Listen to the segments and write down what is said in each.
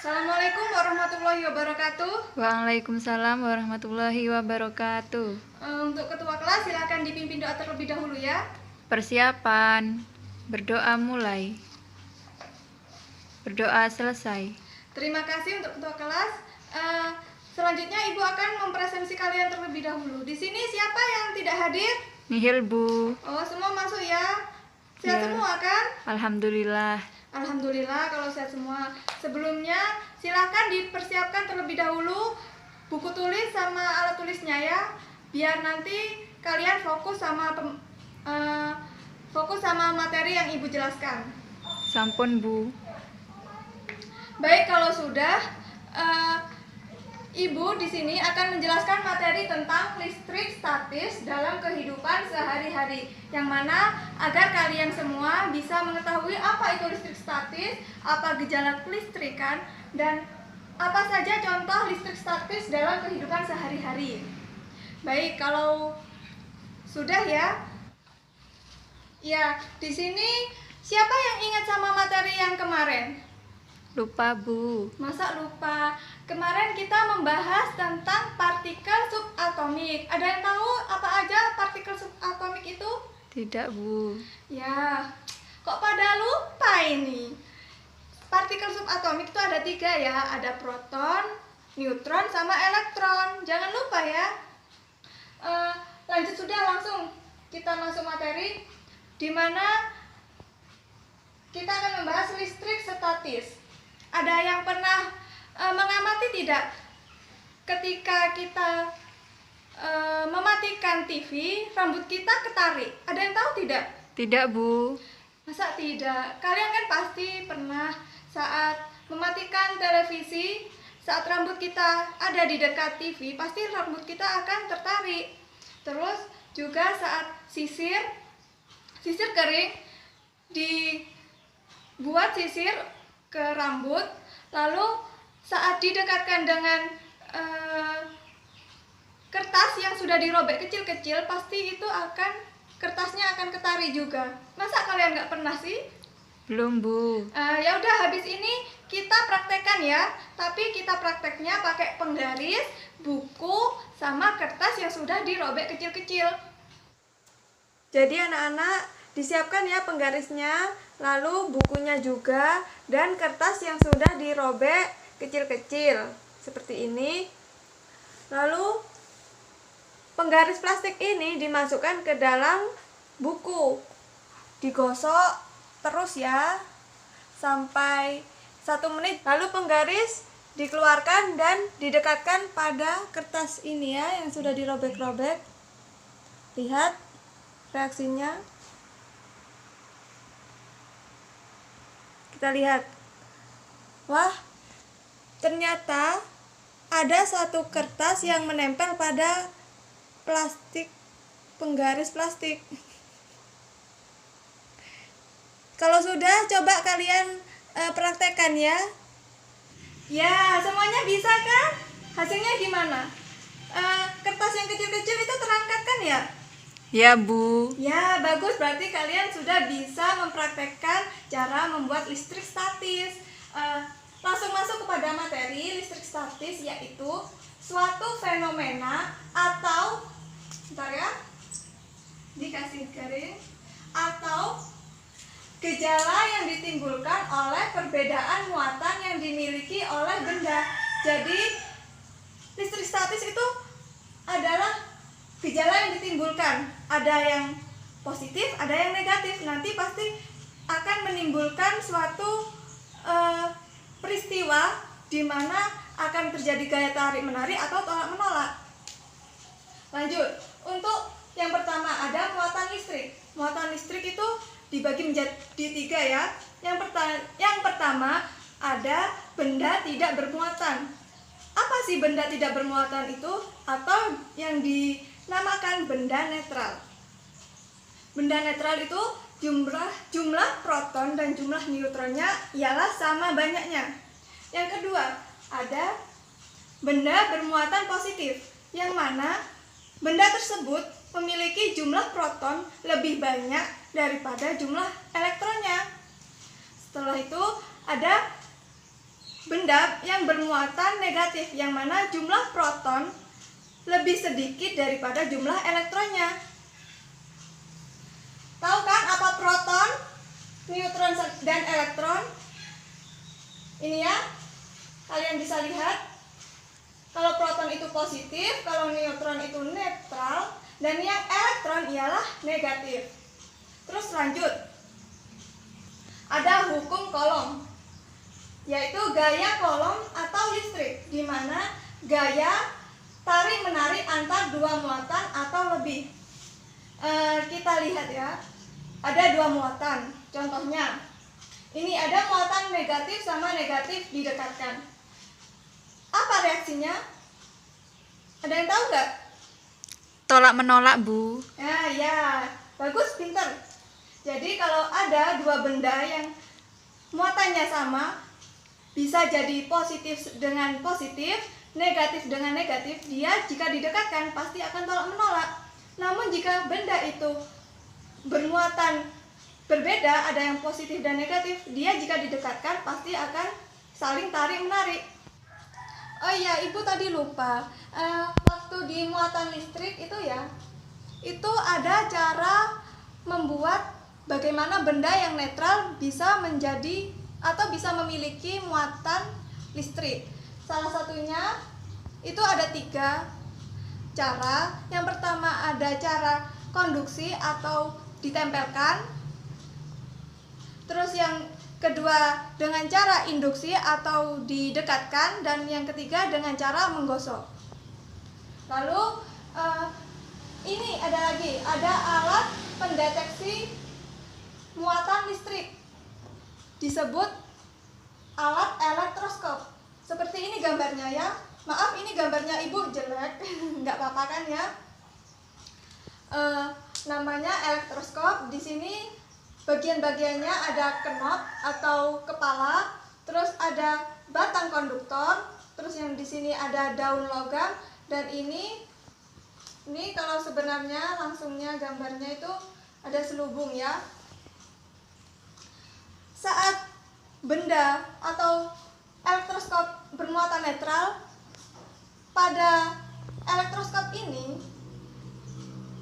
Assalamualaikum warahmatullahi wabarakatuh. Waalaikumsalam warahmatullahi wabarakatuh. Untuk ketua kelas silakan dipimpin doa terlebih dahulu ya. Persiapan. Berdoa mulai. Berdoa selesai. Terima kasih untuk ketua kelas. Selanjutnya Ibu akan mempresentasi kalian terlebih dahulu. Di sini siapa yang tidak hadir? Nihil, Bu. Oh, semua masuk ya. Sehat Ya. semua kan? Alhamdulillah. Alhamdulillah kalau sehat semua. Sebelumnya silakan dipersiapkan terlebih dahulu buku tulis sama alat tulisnya ya, biar nanti kalian fokus sama materi yang Ibu jelaskan. Sampun, Bu. Baik, kalau sudah Ibu di sini akan menjelaskan materi tentang listrik statis dalam kehidupan sehari-hari, yang mana agar kalian semua bisa mengetahui apa itu listrik statis, apa gejala kelistrikan, dan apa saja contoh listrik statis dalam kehidupan sehari-hari. Baik, kalau sudah ya. Ya, di sini siapa yang ingat sama materi yang kemarin? Lupa, Bu. Masa lupa? Kemarin kita membahas tentang partikel subatomik. Ada yang tahu apa aja partikel subatomik itu? Tidak, Bu. Ya, kok pada lupa ini? Partikel subatomik itu ada 3 ya. Ada proton, neutron, sama elektron. Jangan lupa ya. Lanjut sudah, langsung kita masuk materi, di mana kita akan membahas listrik statis. Ada yang pernah mengamati tidak ketika kita mematikan TV, rambut kita ketarik? Ada yang tahu tidak? Tidak, Bu. Masa tidak? Kalian kan pasti pernah saat mematikan televisi, saat rambut kita ada di dekat TV, pasti rambut kita akan tertarik. Terus juga saat sisir kering, dibuat sisir ke rambut, lalu saat didekatkan dengan kertas yang sudah dirobek kecil-kecil, pasti itu kertasnya akan ketarik juga. Masa kalian nggak pernah sih? Belum, Bu. Ya udah, habis ini kita praktekkan ya, tapi kita prakteknya pakai penggaris, buku, sama kertas yang sudah dirobek kecil-kecil. Jadi anak-anak disiapkan ya penggarisnya, lalu bukunya juga, dan kertas yang sudah dirobek kecil-kecil seperti ini. Lalu penggaris plastik ini dimasukkan ke dalam buku, digosok terus ya sampai 1 menit. Lalu penggaris dikeluarkan dan didekatkan pada kertas ini ya yang sudah dirobek-robek. Lihat reaksinya. Kita lihat. Wah, ternyata ada satu kertas yang menempel pada plastik, penggaris plastik. Kalau sudah, coba kalian praktekkan ya. Ya, semuanya bisa kan? Hasilnya gimana? Kertas yang kecil-kecil itu terangkat kan ya? Ya, Bu. Ya, bagus. Berarti kalian sudah bisa mempraktekkan cara membuat listrik statis. Langsung masuk kepada materi listrik statis, yaitu suatu fenomena atau, bentar ya, dikasih garis, atau gejala yang ditimbulkan oleh perbedaan muatan yang dimiliki oleh benda. Jadi listrik statis itu adalah gejala yang ditimbulkan. Ada yang positif, ada yang negatif. Nanti pasti akan menimbulkan suatu peristiwa di mana akan terjadi gaya tarik-menarik atau tolak-menolak. Lanjut, untuk yang pertama ada muatan listrik. Muatan listrik itu dibagi menjadi 3 ya. Yang pertama ada benda tidak bermuatan. Apa sih benda tidak bermuatan itu? Atau yang dinamakan benda netral. Benda netral itu jumlah proton dan jumlah neutronnya ialah sama banyaknya. Yang kedua, ada benda bermuatan positif, yang mana benda tersebut memiliki jumlah proton lebih banyak daripada jumlah elektronnya. Setelah itu ada benda yang bermuatan negatif, yang mana jumlah proton lebih sedikit daripada jumlah elektronnya. Tahu kan apa proton, neutron, dan elektron? Ini ya, kalian bisa lihat. Kalau proton itu positif, kalau neutron itu netral, dan yang elektron ialah negatif. Terus lanjut. Ada hukum Coulomb, yaitu gaya Coulomb atau listrik, di mana gaya tarik-menarik antar dua muatan atau lebih. Kita lihat ya, ada dua muatan. Contohnya, ini ada muatan negatif sama negatif didekatkan. Apa reaksinya? Ada yang tahu nggak? Tolak menolak, Bu. Ya, bagus, pinter. Jadi kalau ada dua benda yang muatannya sama, bisa jadi positif dengan positif, negatif dengan negatif, dia jika didekatkan pasti akan tolak menolak. Namun jika benda itu bermuatan berbeda, ada yang positif dan negatif, dia jika didekatkan pasti akan saling tarik menarik. Oh iya, Ibu tadi lupa. Waktu di muatan listrik itu ya, itu ada cara membuat bagaimana benda yang netral bisa menjadi atau bisa memiliki muatan listrik. Salah satunya itu ada 3 cara. Yang pertama ada cara konduksi atau ditempelkan. Terus yang kedua dengan cara induksi atau didekatkan, dan yang ketiga dengan cara menggosok. Lalu ini ada lagi, ada alat pendeteksi muatan listrik, disebut alat elektroskop. Seperti ini gambarnya ya. Maaf, ini gambarnya Ibu jelek, nggak apa-apa kan ya. Namanya elektroskop. Di sini bagian-bagiannya ada knop atau kepala, terus ada batang konduktor, terus yang di sini ada daun logam, dan ini kalau sebenarnya langsungnya gambarnya itu ada selubung ya. Saat benda atau elektroskop bermuatan netral, pada elektroskop ini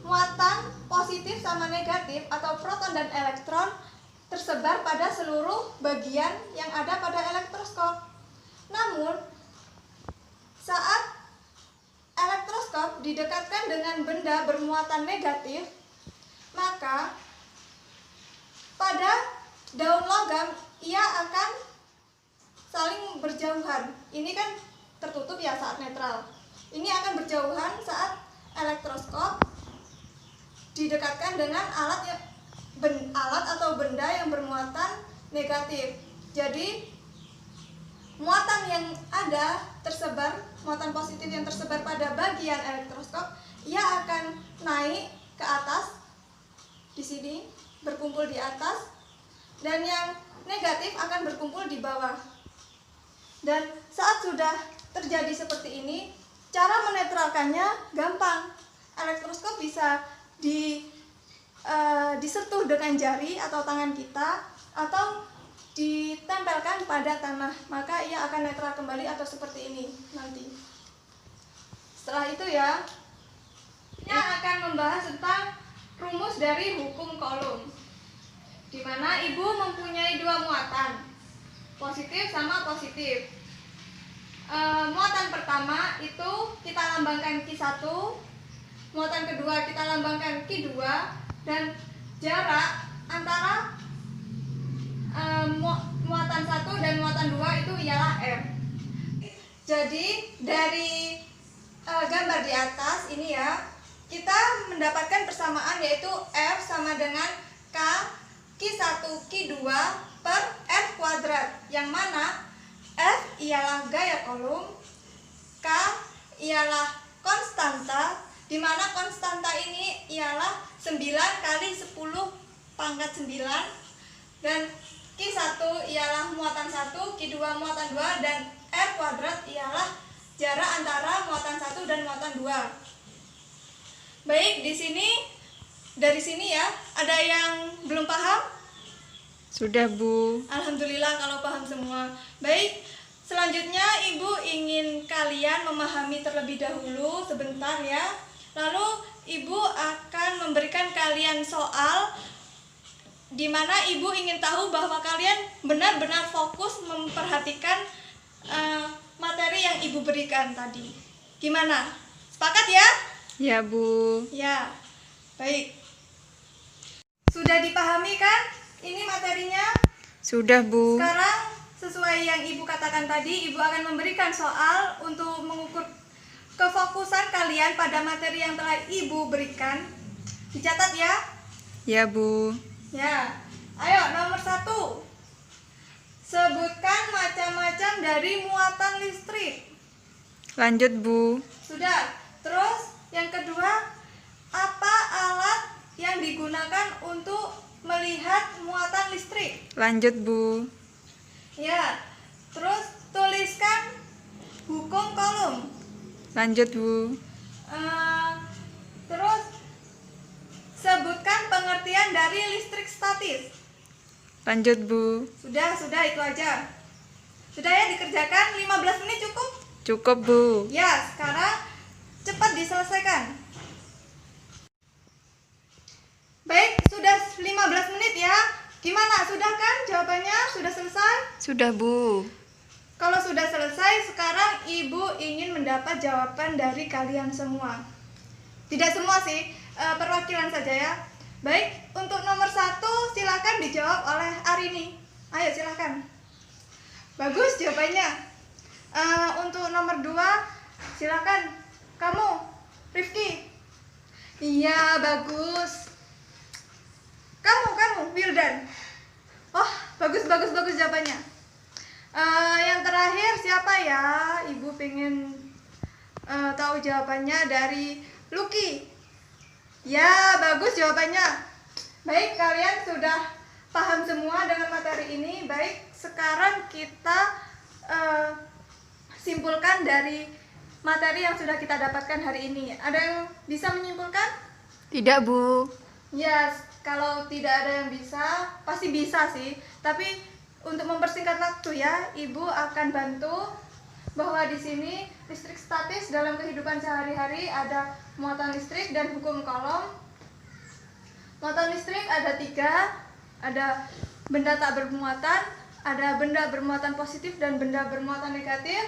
muatan positif sama negatif atau proton dan elektron tersebar pada seluruh bagian yang ada pada elektroskop. Namun, saat elektroskop didekatkan dengan benda bermuatan negatif, maka pada daun logam ia akan saling berjauhan. Ini kan tertutup ya saat netral. Ini akan berjauhan saat elektroskop didekatkan dengan alat atau benda yang bermuatan negatif. Jadi muatan yang ada tersebar, muatan positif yang tersebar pada bagian elektroskop, ia akan naik ke atas di sini, berkumpul di atas, dan yang negatif akan berkumpul di bawah. Dan saat sudah terjadi seperti ini, cara menetralkannya gampang. Elektroskop bisa disentuh dengan jari atau tangan kita, atau ditempelkan pada tanah, maka ia akan netral kembali atau seperti ini nanti. Setelah itu ya, kita akan membahas tentang rumus dari hukum Coulomb, di mana Ibu mempunyai 2 muatan, positif sama positif. Muatan pertama itu kita lambangkan Q1, muatan kedua kita lambangkan Q2, dan jarak antara muatan 1 dan muatan 2 itu ialah R. Jadi dari gambar di atas ini ya, kita mendapatkan persamaan, yaitu F sama dengan K Q1 Q2 per R kuadrat, yang mana F ialah gaya Coulomb, K ialah konstanta, di mana konstanta ini ialah 9 kali 10 pangkat 9, dan Q1 ialah muatan 1, Q2 muatan 2, dan R kuadrat ialah jarak antara muatan 1 dan muatan 2. Baik, dari sini ya, ada yang belum paham? Sudah, Bu. Alhamdulillah kalau paham semua. Baik, Selanjutnya Ibu ingin kalian memahami terlebih dahulu sebentar ya. Lalu Ibu akan memberikan kalian soal di mana Ibu ingin tahu bahwa kalian benar-benar fokus memperhatikan materi yang Ibu berikan tadi. Gimana? Sepakat ya? Ya, Bu. Ya. Baik. Sudah dipahami kan ini materinya? Sudah, Bu. Sekarang sesuai yang Ibu katakan tadi, Ibu akan memberikan soal untuk mengukur kefokusan kalian pada materi yang telah Ibu berikan. Dicatat ya. Ya, Bu. Ya. Ayo, nomor 1. Sebutkan macam-macam dari muatan listrik. Lanjut, Bu. Sudah. Terus yang kedua, apa alat yang digunakan untuk melihat muatan listrik? Lanjut, Bu. Ya. Terus tuliskan hukum Coulomb. Lanjut, Bu. Terus sebutkan pengertian dari listrik statis. Lanjut, Bu. Sudah itu aja. Sudah ya, dikerjakan 15 menit cukup? Cukup, Bu. Ya, sekarang cepat diselesaikan. Baik, sudah 15 menit ya. Gimana? Sudah kan jawabannya? Sudah selesai? Sudah, Bu. Kalau sudah selesai, sekarang Ibu ingin mendapat jawaban dari kalian semua. Tidak semua sih, perwakilan saja ya. Baik, untuk nomor 1 silakan dijawab oleh Arini. Ayo silakan. Bagus jawabannya. Untuk nomor 2 silakan kamu, Rifki. Iya, bagus. Kamu, Wildan. Oh, bagus jawabannya. Yang terakhir siapa ya? Ibu pengen tahu jawabannya dari Lucky. Ya, bagus jawabannya. Baik, kalian sudah paham semua dengan materi ini. Baik, sekarang kita simpulkan dari materi yang sudah kita dapatkan hari ini. Ada yang bisa menyimpulkan? Tidak, Bu. Ya, kalau tidak ada yang bisa, pasti bisa sih. Tapi untuk mempersingkat waktu ya, Ibu akan bantu bahwa di sini listrik statis dalam kehidupan sehari-hari ada muatan listrik dan hukum Coulomb. Muatan listrik ada 3, ada benda tak bermuatan, ada benda bermuatan positif dan benda bermuatan negatif.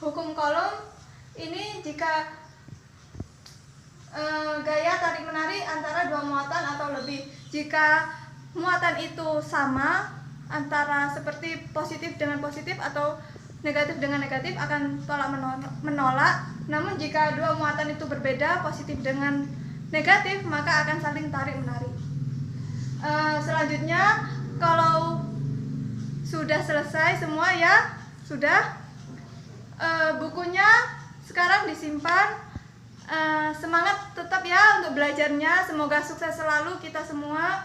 Hukum Coulomb ini jika gaya tarik menarik antara 2 muatan atau lebih. Jika muatan itu sama antara seperti positif dengan positif atau negatif dengan negatif akan tolak menolak. Namun jika 2 muatan itu berbeda, positif dengan negatif, maka akan saling tarik menarik. Selanjutnya, kalau sudah selesai semua ya, sudah, bukunya sekarang disimpan. Semangat tetap ya untuk belajarnya. Semoga sukses selalu kita semua.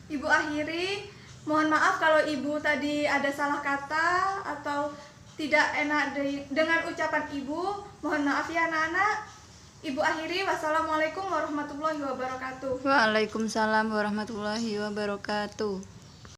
Ibu akhiri, mohon maaf kalau Ibu tadi ada salah kata atau tidak enak dengan ucapan Ibu. Mohon maaf ya anak-anak. Ibu akhiri, wassalamualaikum warahmatullahi wabarakatuh. Waalaikumsalam warahmatullahi wabarakatuh.